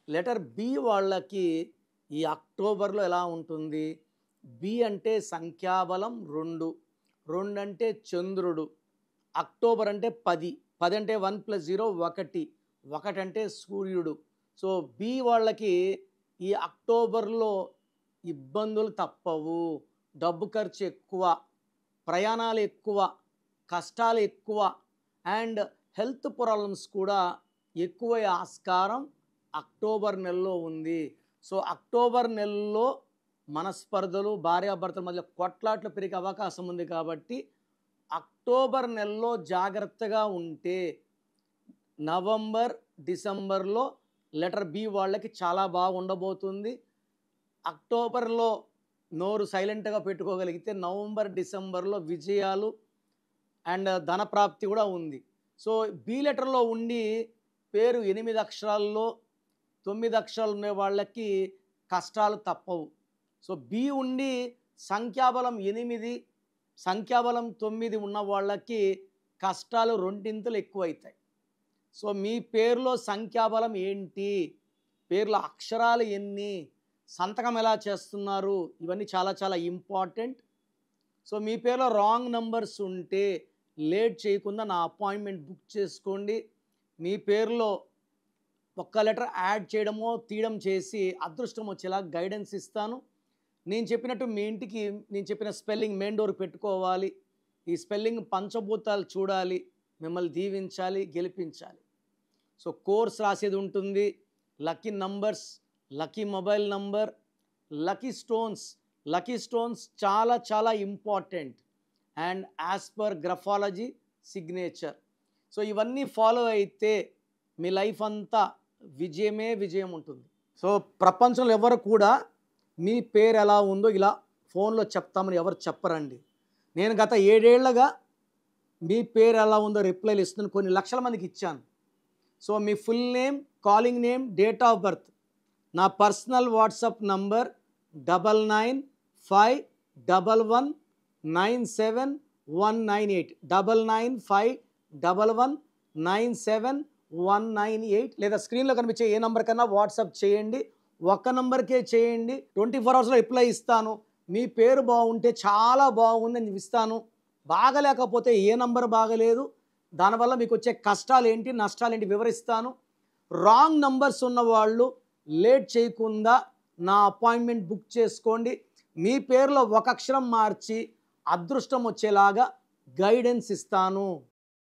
Letter B వాళ్ళకి ఈ అక్టోబర్లో ఎలా ఉంటుంది? బి అంటే సంఖ్యాబలం 2, 2 అంటే చంద్రుడు, అక్టోబర్ అంటే 10, 10 అంటే 1 + 0 1, 1 అంటే సూర్యుడు. సో, బి వాళ్ళకి ఈ అక్టోబర్లో ఇబ్బందులు తప్పవు. డబ్బు ఖర్చు ఎక్కువ, ప్రయాణాలు ఎక్కువ, కష్టాలు ఎక్కువ అండ్ హెల్త్ ప్రాబ్లమ్స్ కూడా ఎక్కువయ్యే ఆస్కారం అక్టోబర్ నెలలో ఉంది. సో, అక్టోబర్ నెలలో మనస్పర్ధలు, భార్యాభర్తల మధ్య కొట్లాట్లు పెరిగే అవకాశం ఉంది కాబట్టి అక్టోబర్ నెలలో జాగ్రత్తగా ఉంటే నవంబర్, డిసెంబర్‌లో లెటర్ బి వాళ్ళకి చాలా బాగుండబోతుంది. అక్టోబర్‌లో నోరు సైలెంట్‌గా పెట్టుకోగలిగితే నవంబర్, డిసెంబర్‌లో విజయాలు అండ్ ధనప్రాప్తి కూడా ఉంది. సో, బి లెటర్‌లో ఉండి పేరు 8 అక్షరాల్లో 9 అక్షరాలు ఉండే వాళ్ళకి కష్టాలు తప్పవు. సో, బి ఉండి సంఖ్యాబలం 8, సంఖ్యాబలం 9 ఉన్న వాళ్ళకి కష్టాలు రెండింతలు ఎక్కువైతాయి. సో, మీ పేరులో సంఖ్యాబలం ఏంటి? పేర్ల అక్షరాలు ఎన్ని? సంతకం ఎలా చేస్తున్నారు? ఇవన్నీ చాలా చాలా ఇంపార్టెంట్. సో, మీ పేరులో రాంగ్ నంబర్స్ ఉంటే లేట్ చేయకుండా నా అపాయింట్మెంట్ బుక్ చేసుకోండి. మీ పేరులో ఒక్క లెటర్ యాడ్ చేయడమో, తీయడం చేసి అదృష్టం వచ్చేలా గైడెన్స్ ఇస్తాను. నేను చెప్పినట్టు మీ ఇంటికి నేను చెప్పిన స్పెల్లింగ్ మెయిన్ డోర్ పెట్టుకోవాలి. ఈ స్పెల్లింగ్ పంచభూతాలు చూడాలి. మిమ్మల్ని దీవించాలి, గెలిపించాలి. సో, కోర్స్ రాసేది ఉంటుంది. Lucky numbers, lucky mobile number, lucky stones. Lucky stones చాలా చాలా important and as per graphology signature. So, ఇవన్నీ ఫాలో అయితే మీ లైఫ్ అంతా విజయమే విజయం ఉంటుంది. సో, ప్రపంచంలో ఎవరు కూడా మీ పేరు ఎలా ఉందో ఇలా ఫోన్లో చెప్తామని ఎవరు చెప్పరండి. నేను గత 7 ఏళ్లుగా మీ పేరు ఎలా ఉందో రిప్లైలు ఇస్తున్నాను. కొన్ని లక్షల మందికి ఇచ్చాను. So, me full name, calling name, date of birth, నా పర్సనల్ వాట్సాప్ నంబర్ 9951197198 9951197198 లేదా స్క్రీన్లో కనిపించే ఏ నంబర్ కన్నా వాట్సాప్ చేయండి. ఒక్క నంబర్కే చేయండి. 24 అవర్స్లో రిప్లై ఇస్తాను. మీ పేరు బాగుంటే చాలా బాగుందని ఇస్తాను. బాగలేకపోతే ఏ నంబర్ బాగలేదు, దానివల్ల మీకు వచ్చే కష్టాలేంటి, నష్టాలేంటి వివరిస్తాను. రాంగ్ నంబర్స్ ఉన్నవాళ్ళు లేట్ చేయకుండా నా అపాయింట్మెంట్ బుక్ చేసుకోండి. మీ పేరులో ఒక అక్షరం మార్చి అదృష్టం వచ్చేలాగా గైడెన్స్ ఇస్తాను.